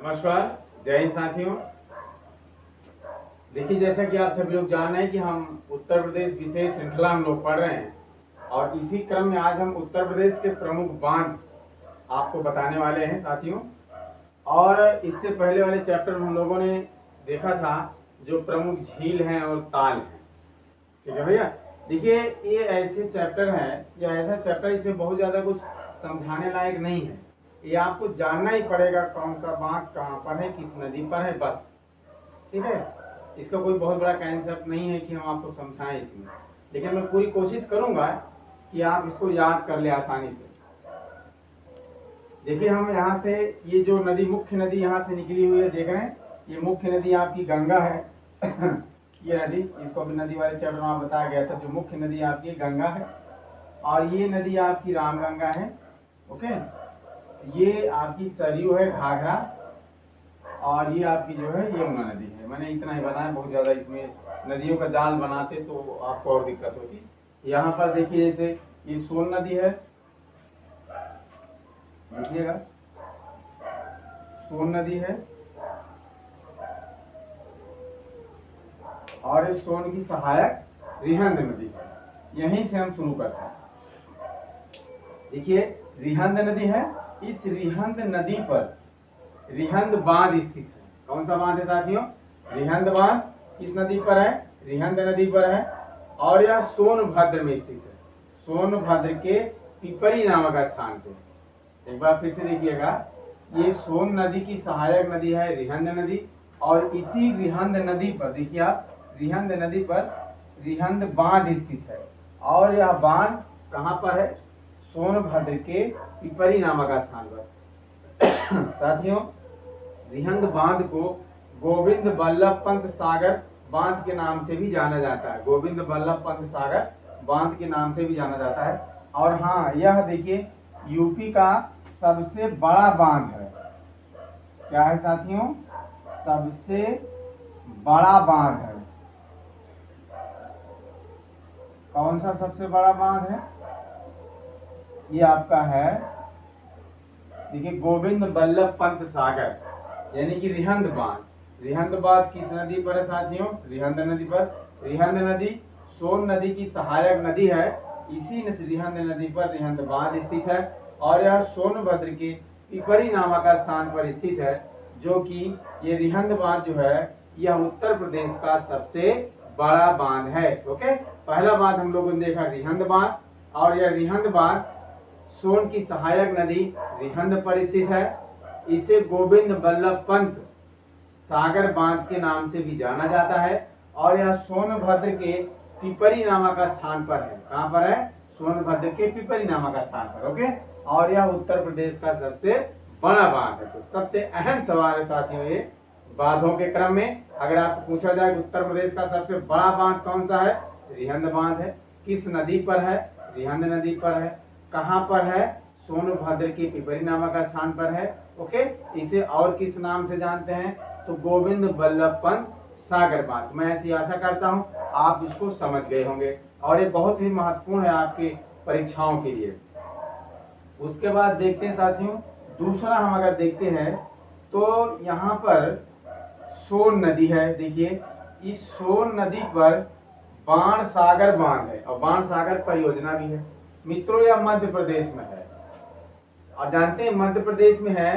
नमस्कार, जय हिंद साथियों। देखिए, जैसा कि आप सभी लोग जान रहे हैं कि हम उत्तर प्रदेश विशेष श्रृंखला हम लोग पढ़ रहे हैं और इसी क्रम में आज हम उत्तर प्रदेश के प्रमुख बांध आपको बताने वाले हैं साथियों। और इससे पहले वाले चैप्टर में हम लोगों ने देखा था जो प्रमुख झील हैं और ताल हैं। ठीक है भैया। देखिए, ये ऐसे चैप्टर हैं या ऐसा चैप्टर इसमें बहुत ज़्यादा कुछ समझाने लायक नहीं है। ये आपको जानना ही पड़ेगा कौन सा बांध कहाँ पर है, किस नदी पर है, बस। ठीक है। इसका कोई बहुत बड़ा कंसेप्ट नहीं है कि हम आपको समझाएं इसमें, लेकिन मैं पूरी कोशिश करूंगा कि आप इसको याद कर ले आसानी से। देखिए, हम यहाँ से ये जो नदी, मुख्य नदी यहाँ से निकली हुई है, देख रहे हैं, ये मुख्य नदी आपकी गंगा है। ये नदी, इसको भी नदी वाले चैप्टर में बताया गया था। जो मुख्य नदी आपकी गंगा है और ये नदी आपकी रामगंगा है। ओके। ये आपकी सरयू है, घाघरा, और ये आपकी जो है यमुना नदी है। मैंने इतना ही बताया, बहुत ज्यादा इसमें नदियों का जाल बनाते तो आपको और दिक्कत होती। यहाँ पर देखिए, जैसे ये सोन नदी है, देखिएगा, सोन नदी है और इस सोन की सहायक रिहंद नदी है। यहीं से हम शुरू करते हैं। देखिए, रिहंद नदी है। इस रिहंद नदी पर रिहंद बांध स्थित है। कौन सा बांध है साथियों? रिहंद बांध किस नदी पर है? रिहंद नदी पर है और यह सोनभद्र में स्थित है। सोनभद्र के पिपरी नामक स्थान पे। एक बार फिर से देखिएगा, ये सोन नदी की सहायक नदी है रिहंद नदी, और इसी रिहंद नदी पर देखिए आप, रिहंद नदी पर रिहंद बांध स्थित है। और यह बांध कहाँ पर है? सोनभद्र के पिपरी नामक स्थान पर। साथियों, रिहंद बांध को गोविंद बल्लभ पंत सागर बांध के नाम से भी जाना जाता है। गोविंद बल्लभ पंत सागर बांध के नाम से भी जाना जाता है। और हाँ, यह देखिए यूपी का सबसे बड़ा बांध है। क्या है साथियों? सबसे बड़ा बांध है। कौन सा सबसे बड़ा बांध है? ये आपका है, देखिए, गोविंद बल्लभ पंत सागर, यानी कि रिहंद बांध। रिहंद बांध किस नदी पर है साथियों? रिहंद नदी पर। रिहंद नदी सोन नदी की सहायक नदी है। इसी रिहंद नदी पर रिहंद बांध स्थित है और यह सोनभद्र के पिपरी नामक स्थान पर स्थित है। जो कि ये रिहंद बांध जो है, यह उत्तर प्रदेश का सबसे बड़ा बांध है। ओके। पहला बांध हम लोगों ने देखा रिहंद बांध, और यह रिहंद बांध सोन की सहायक नदी रिहंद पर स्थित है। इसे गोविंद बल्लभ पंत सागर बांध के नाम से भी जाना जाता है और यह सोनभद्र के पिपरी नामक स्थान पर है। कहाँ पर है? सोनभद्र के पिपरी नामक स्थान पर। ओके। और यह उत्तर प्रदेश का सबसे बड़ा बांध है। तो सबसे अहम सवाल है साथियों ये बांधों के क्रम में। अगर आपसे पूछा जाए उत्तर प्रदेश का सबसे बड़ा बांध कौन सा है? रिहंद बांध है। किस नदी पर है? रिहंद नदी पर है। कहाँ पर है? सोनभद्र के पिपरी नामक स्थान पर है। ओके। इसे और किस नाम से जानते हैं? तो गोविंद बल्लभ पंत सागर बांध। मैं ऐसी आशा करता हूँ आप इसको समझ गए होंगे और ये बहुत ही महत्वपूर्ण है आपकी परीक्षाओं के लिए। उसके बाद देखते हैं साथियों, दूसरा हम अगर देखते हैं तो यहाँ पर सोन नदी है। देखिए, इस सोन नदी पर बाणसागर बांध है और बाणसागर परियोजना भी है। मित्रों, यह मध्य प्रदेश में है और जानते हैं मध्य प्रदेश में है।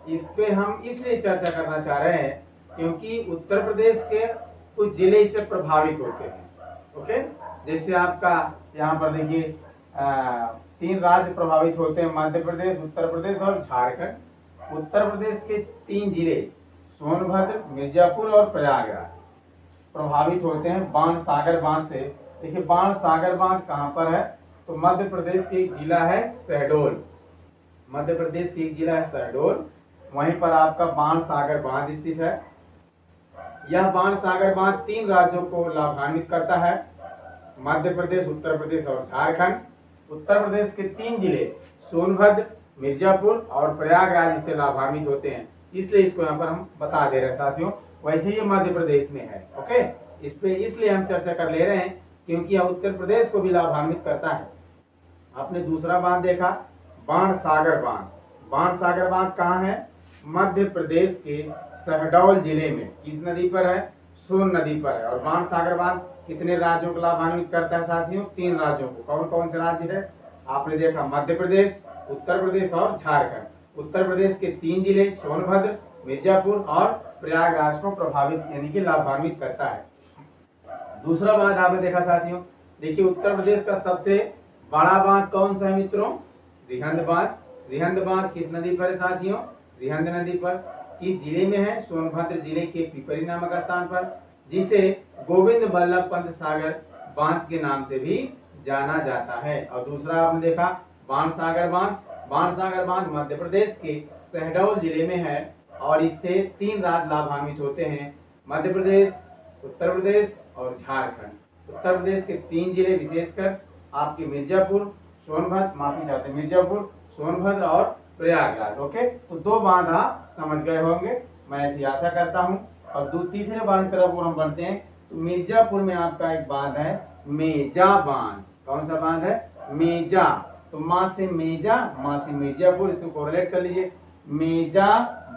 इस पे हम इसलिए चर्चा करना चाह रहे हैं क्योंकि उत्तर प्रदेश के कुछ जिले इससे प्रभावित होते हैं। ओके। जैसे आपका यहाँ पर देखिए 3 राज्य प्रभावित होते हैं, मध्य प्रदेश, उत्तर प्रदेश और झारखंड। उत्तर प्रदेश के 3 जिले सोनभद्र, मिर्जापुर और प्रयागराज प्रभावित होते हैं बाणसागर बांध से। देखिए, बाणसागर बांध कहाँ पर है? तो मध्य प्रदेश के एक जिला है शहडोल। मध्य प्रदेश के एक जिला है शहडोल, वहीं पर आपका बाणसागर बांध स्थित है। यह बाणसागर बांध 3 राज्यों को लाभान्वित करता है, मध्य प्रदेश, उत्तर प्रदेश और झारखंड। उत्तर प्रदेश के 3 जिले सोनभद्र, मिर्जापुर और प्रयागराज इससे लाभान्वित होते हैं, इसलिए इसको यहाँ पर हम बता दे रहे हैं साथियों। वैसे ये मध्य प्रदेश में है। ओके। इस पे इसलिए हम चर्चा कर ले रहे हैं क्योंकि यह उत्तर प्रदेश को भी लाभान्वित करता है। आपने दूसरा बांध देखा बाणसागर बांध। बाणसागर बांध कहाँ है? मध्य प्रदेश के शहडोल जिले में किस नदी पर है? सोन नदी पर है। और बाणसागर बांध कितने राज्यों को लाभान्वित करता है साथियों? 3 राज्यों को। कौन कौन से राज्य है? आपने देखा मध्य प्रदेश, उत्तर प्रदेश और झारखंड। उत्तर प्रदेश के 3 जिले सोनभद्र, मिर्जापुर और प्रयागराज को प्रभावित यानी कि लाभान्वित करता है। दूसरा बांध आपने देखा साथियों, देखिए उत्तर प्रदेश का सबसे बड़ा बांध कौन सा है मित्रों? रिहंद बांध। रिहंद बांध किस नदी पर है साथियों? रिहंद नदी पर। किस जिले में है? सोनभद्र जिले के पिपरी नामक स्थान पर, जिसे गोविंद बल्लभ पंत सागर बांध के नाम से भी जाना जाता है। और दूसरा आपने देखा बाणसागर बांध। बाणसागर बांध मध्य प्रदेश के शहडोल जिले में है और इससे 3 राज्य लाभान्वित होते हैं, मध्य प्रदेश, उत्तर प्रदेश और झारखंड। उत्तर प्रदेश के 3 जिले विशेषकर आपके मिर्जापुर, सोनभद्र, माफी चाहते हैं, मिर्जापुर, सोनभद्र और प्रयागराज। ओके, तो 2 बांध आप समझ गए होंगे, मैं ऐसी आशा करता हूँ। और तीसरे बांध की तरफ हम बढ़ते हैं। तो मिर्जापुर में आपका एक बांध है मेजा बांध। कौन सा बांध है? मेजा। तो माँ से मेजा, माँ से मिर्जापुर, इसको कोरिलेट कर लीजिए। मेजा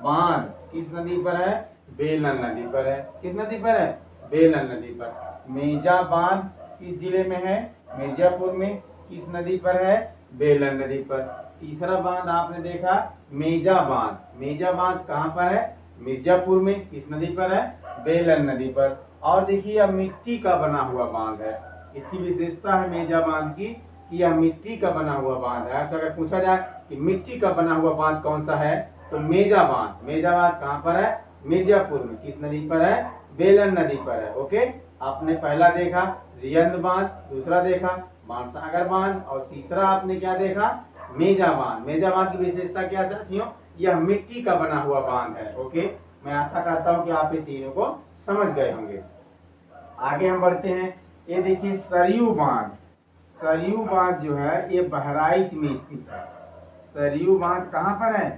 बांध किस नदी पर है? बेलन नदी पर है। किस नदी पर है? बेलन नदी पर। मेजा बांध किस जिले में है? मिर्जापुर में। किस नदी पर है? बेलन नदी पर। तीसरा बांध आपने देखा मेजा बांध। मेजा बांध कहाँ पर है? मिर्जापुर में। किस नदी पर है? बेलन नदी पर। और देखिए यह मिट्टी का बना हुआ बांध है। इसकी विशेषता है मेजा बांध की कि यह मिट्टी का बना हुआ बांध है। तो अगर पूछा जाए कि मिट्टी का बना हुआ बांध कौन सा है, तो मेजा बांध। मेजा बांध कहाँ पर है? मिर्जापुर में। किस नदी पर है? बेलन नदी पर है। ओके, आपने पहला देखा रिहंद बांध, दूसरा देखा बाणसागर बांध और तीसरा आपने क्या देखा? मेजा बांध। मेजा बांध की विशेषता क्या साथियों? यह मिट्टी का बना हुआ बांध है। ओके, मैं आशा करता हूँ कि आप ये तीनों को समझ गए होंगे। आगे हम बढ़ते हैं। ये देखिए सरयू बांध। सरयू बांध जो है ये बहराइच में स्थित है। सरयू बांध कहाँ पर है?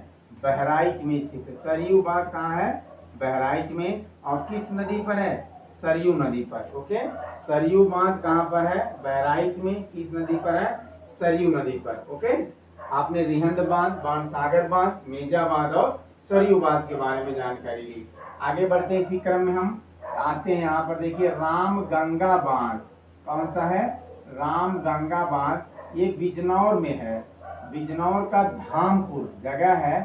बहराइच में स्थित है। सरयू बांध कहाँ है? बहराइच में। और किस नदी पर है? सरयू नदी पर। ओके, सरयू बांध कहाँ पर है? बहराइच में। किस नदी पर है? सरयू नदी पर। ओके, आपने रिहंद बांध, बाणसागर बांध, मेजा बांध और सरयू बांध के बारे में जानकारी ली। आगे बढ़ते हैं, इसी क्रम में हम आते हैं। यहाँ पर देखिए रामगंगा बांध। कौन सा है? रामगंगा बांध। ये बिजनौर में है। बिजनौर का धामपुर जगह है।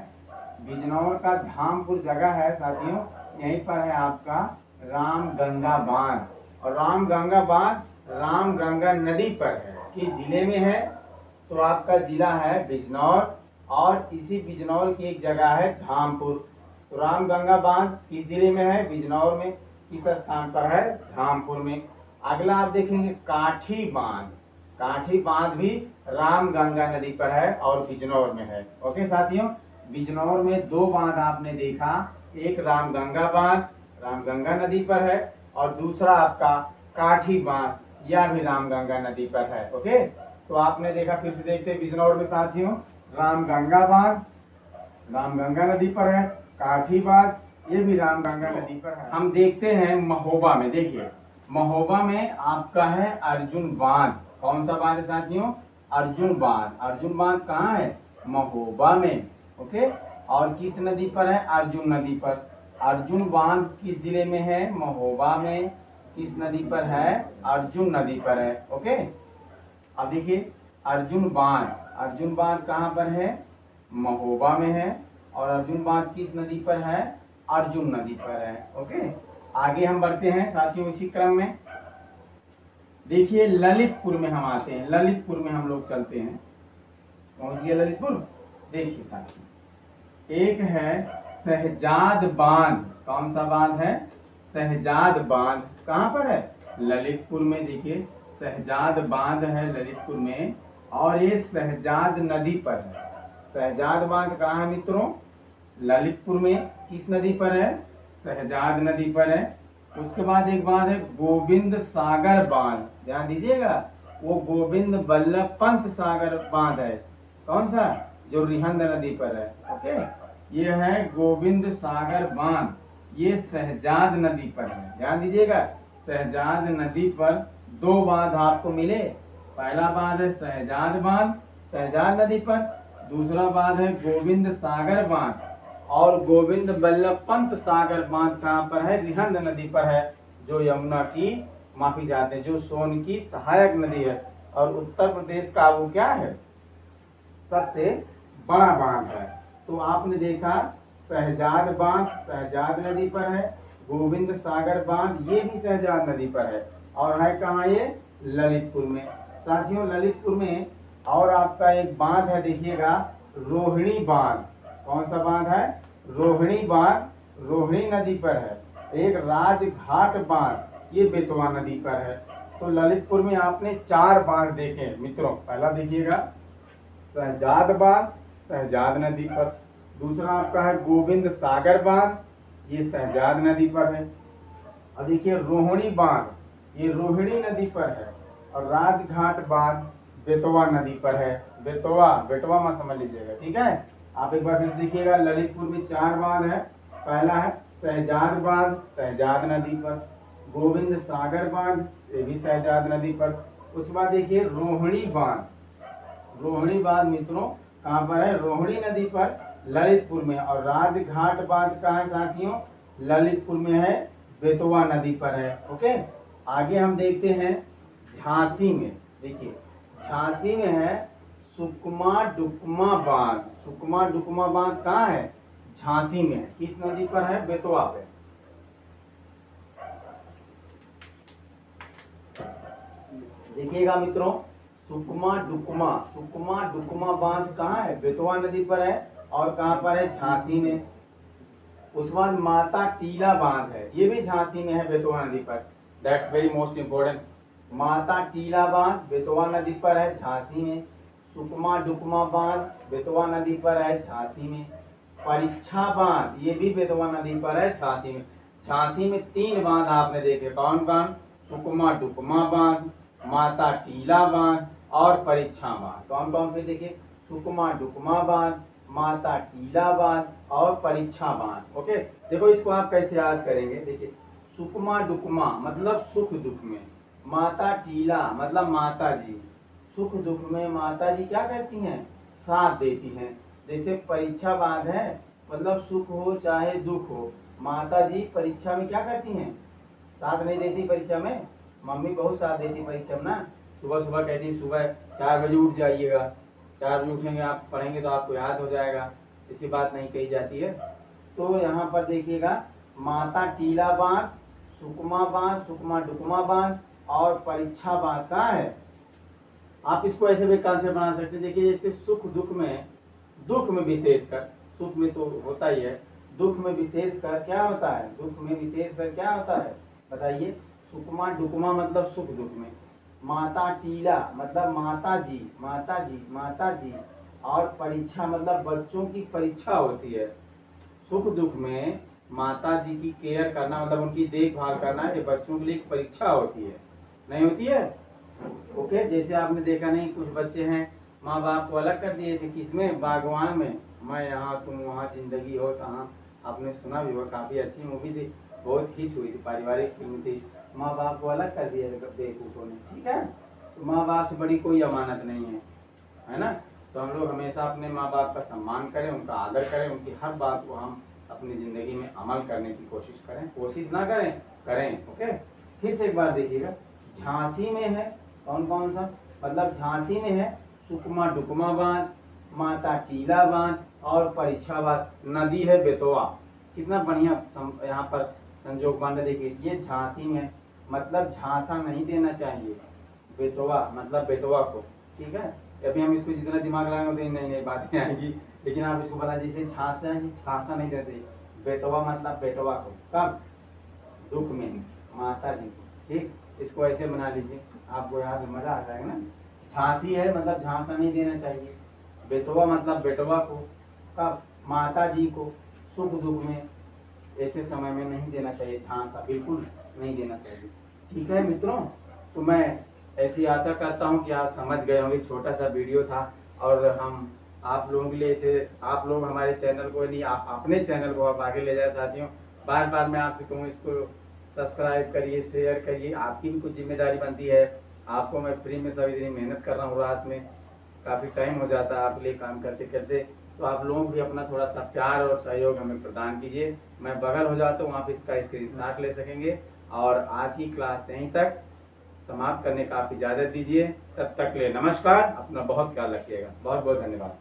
बिजनौर का धामपुर जगह है साथियों, यहीं पर है आपका रामगंगा बांध। और रामगंगा बांध रामगंगा नदी पर है। किस जिले में है? तो आपका जिला है बिजनौर और इसी बिजनौर की एक जगह है धामपुर। तो रामगंगा बांध किस जिले में है? बिजनौर में। किस स्थान पर है? धामपुर में। अगला आप देखेंगे काठी बांध। काठी बांध भी रामगंगा नदी पर है और बिजनौर में है। ओके साथियों, बिजनौर में 2 बांध आपने देखा, एक रामगंगा बांध रामगंगा नदी पर है और दूसरा आपका काठी बांध, यह भी रामगंगा नदी पर है। ओके, तो आपने देखा, फिर से देखते हैं बिजनौर में साथियों रामगंगा बांध रामगंगा नदी पर है, काठी बांध ये भी रामगंगा नदी पर है। हम देखते हैं महोबा में। देखिए महोबा में आपका है अर्जुन बांध। कौन सा बांध है साथियों? अर्जुन बांध। अर्जुन बांध कहाँ है? महोबा में। ओके, और किस नदी पर है? अर्जुन नदी पर। अर्जुन बांध किस जिले में है? महोबा में। किस नदी पर है? अर्जुन नदी पर है। ओके, अब देखिए अर्जुन बांध कहाँ पर है? महोबा में है। और अर्जुन बांध किस नदी पर है? अर्जुन नदी पर है। ओके, आगे हम बढ़ते हैं साथियों इसी क्रम में। देखिए ललितपुर में हम आते हैं। ललितपुर में हम लोग चलते हैं। पहुंच गया ललितपुर। देखिए साथियों, एक है शहजाद बांध। कौन सा बांध है? शहजाद बांध। कहाँ पर है? ललितपुर में। देखिए शहजाद बांध है ललितपुर में और ये शहजाद नदी पर है। शहजाद बांध कहाँ है मित्रों? ललितपुर में। किस नदी पर है? शहजाद नदी पर है। उसके बाद एक बांध है गोविंद सागर बांध। ध्यान दीजिएगा, वो गोविंद बल्लभ पंत सागर बांध है। कौन सा? जो रिहंद नदी पर है। ओके, ये है गोविंद सागर बांध, ये शहजाद नदी पर है। ध्यान दीजिएगा, शहजाद नदी पर 2 बांध आपको मिले। पहला बांध है शहजाद बांध शहजाद नदी पर, दूसरा बांध है गोविंद सागर बांध और गोविंद बल्लभ पंत सागर बांध कहाँ पर है? रिहंद नदी पर है, जो यमुना की माफी चाहते हैं, जो सोन की सहायक नदी है। और उत्तर प्रदेश का वो क्या है? सबसे बड़ा बांध है। तो आपने देखा शहजाद बांध शहजाद नदी पर है, गोविंद सागर बांध ये भी शहजाद नदी पर है, और है कहाँ ये? ललितपुर में। साथियों ललितपुर में और आपका एक बांध है, देखिएगा रोहिणी बांध। कौन सा बांध है? रोहिणी बांध, रोहिणी नदी पर है। एक राजघाट बांध, ये बेतवा नदी पर है। तो ललितपुर में आपने 4 बांध देखे मित्रों। पहला देखिएगा शहजाद बांध, शहजाद नदी पर। दूसरा आपका है गोविंद सागर बांध, ये शहजाद नदी पर है। और देखिए रोहिणी बांध, ये रोहिणी नदी पर है। और राजघाट बांध बेतवा नदी पर है। बेतवा मत समझ लीजिएगा, ठीक है। आप एक बार फिर देखिएगा ललितपुर में 4 बांध है। पहला है शहजाद बांध, शहजाद नदी पर। गोविंद सागर बांध, ये भी शहजाद नदी पर। उसके बाद देखिए रोहिणी बांध। रोहिणी बांध मित्रों कहाँ पर है? रोहिणी नदी पर, ललितपुर में। और राजघाट बांध कहाँ है साथियों? ललितपुर में है, बेतवा नदी पर है। ओके, आगे हम देखते हैं झांसी में। देखिए झांसी में है सुकमा डुकमा बांध। सुकमा डुकमा बांध कहाँ है? झांसी में है। किस नदी पर है? बेतवा पे। देखिएगा मित्रों सुकमा डुकमा बांध कहाँ है? बेतवा नदी पर है। और कहाँ पर है? झांसी में। उसके बाद माता टीला बांध है, ये भी झांसी में है, बेतवा नदी पर। That's very most important. Mata Tila बांध बेतवा नदी पर है, झांसी में। सुकमा डुकमा बांध बेतवा नदी पर है, झांसी में। परीक्षा बांध ये भी बेतवा नदी पर है, झांसी में। झांसी में 3 बांध आपने देखे। कौन कौन? सुकमा डुकमा बांध, माता टीला बांध और परीक्षा बांध। कौन कौन से देखे? सुकमा डुकमा बांध, माता टीला बांध और परीक्षा बांध। ओके, देखो इसको आप कैसे याद करेंगे। देखिए सुकमा डुकमा मतलब सुख दुख में, माता टीला मतलब माता जी, सुख दुख में माता जी क्या करती हैं? साथ देती हैं। जैसे परीक्षा बांध है मतलब सुख हो चाहे दुख हो, माता जी परीक्षा में क्या करती हैं? साथ नहीं देती परीक्षा में। मम्मी बहुत साथ देती परीक्षा में ना। सुबह सुबह कहती सुबह 4 बजे उठ जाइएगा, 4 बजे उठेंगे आप, पढ़ेंगे तो आपको याद हो जाएगा। ऐसी बात नहीं कही जाती है। तो यहाँ पर देखिएगा माता टीला बांध, सुकमा बांध, सुकमा डुकमा बांध और परीक्षा बांध कहाँ है? आप इसको ऐसे भी कॉन्सेप्ट बना सकते हैं। देखिए जैसे सुख दुख में विशेषकर, सुख में तो होता ही है, दुख में विशेषकर क्या होता है? दुख में विशेषकर क्या होता है बताइए? सुकमा डुकमा मतलब सुख दुख में, माता टीला मतलब माता जी और परीक्षा मतलब बच्चों की परीक्षा होती है। सुख दुख में माता जी की केयर करना मतलब उनकी देखभाल करना, ये बच्चों के लिए एक परीक्षा होती है, नहीं होती है? ओके, जैसे आपने देखा नहीं कुछ बच्चे हैं माँ बाप को अलग कर दिए थे, किसमें? बागवान में। मैं यहाँ तुम वहाँ, जिंदगी हो कहाँ, आपने सुना भी होगा, काफी अच्छी मूवी थी, बहुत हिट हुई थी, पारिवारिक फिल्म थी। माँ बाप को अलग कर दिया बेवकूफों ने, ठीक है। तो माँ बाप से बड़ी कोई अमानत नहीं है ना। तो हम लोग हमेशा अपने माँ बाप का सम्मान करें, उनका आदर करें, उनकी हर बात को हम अपनी जिंदगी में अमल करने की कोशिश करें, कोशिश ना करें। ओके, फिर से एक बार देखिएगा झांसी में है कौन कौन सा? मतलब झांसी में है सुकमा डुकमा बांध, माता टीला बांध और परीक्षा बांध। नदी है बेतवा। कितना बढ़िया यहाँ पर संजोग बांध। देखिए ये झांसी में, मतलब झांसा नहीं देना चाहिए, बेतवा मतलब बेतवा को, ठीक है। अभी हम इसको जितना दिमाग लगाएंगे उतनी नई नई बातें आएंगी, लेकिन आप इसको बता दीजिए झांसा नहीं देते, बेतवा मतलब बेटवा को। कब? दुख में माता जी को, ठीक। इसको ऐसे बना लीजिए, आपको यहाँ से मजा आ जाएगा ना। झांसी है मतलब झांसा नहीं देना चाहिए, बेटवा मतलब बेटवा को, कब? माता जी को सुख दुख में ऐसे समय में नहीं देना चाहिए, झांसा बिल्कुल नहीं देना चाहिए, ठीक है मित्रों। तो मैं ऐसी आशा करता हूँ कि आप समझ गए होंगे। छोटा सा वीडियो था और हम आप लोगों के लिए इसे, आप लोग हमारे चैनल को नहीं, आप अपने चैनल को आप आगे ले जाना चाहती हूँ। बार बार मैं आपसे कहूँ इसको सब्सक्राइब करिए, शेयर करिए, आपकी भी कुछ जिम्मेदारी बनती है। आपको मैं फ्री में सभी दिन मेहनत कर रहा हूँ, रात में काफ़ी टाइम हो जाता है आपके लिए काम करते करते, तो आप लोगों भी अपना थोड़ा सा प्यार और सहयोग हमें प्रदान कीजिए। मैं बगल हो जाता हूँ, आप इसका स्क्रीनशॉट ले सकेंगे। और आज की क्लास यहीं तक समाप्त करने का आप इजाज़त दीजिए। तब तक ले नमस्कार, अपना बहुत ख्याल रखिएगा। बहुत बहुत धन्यवाद।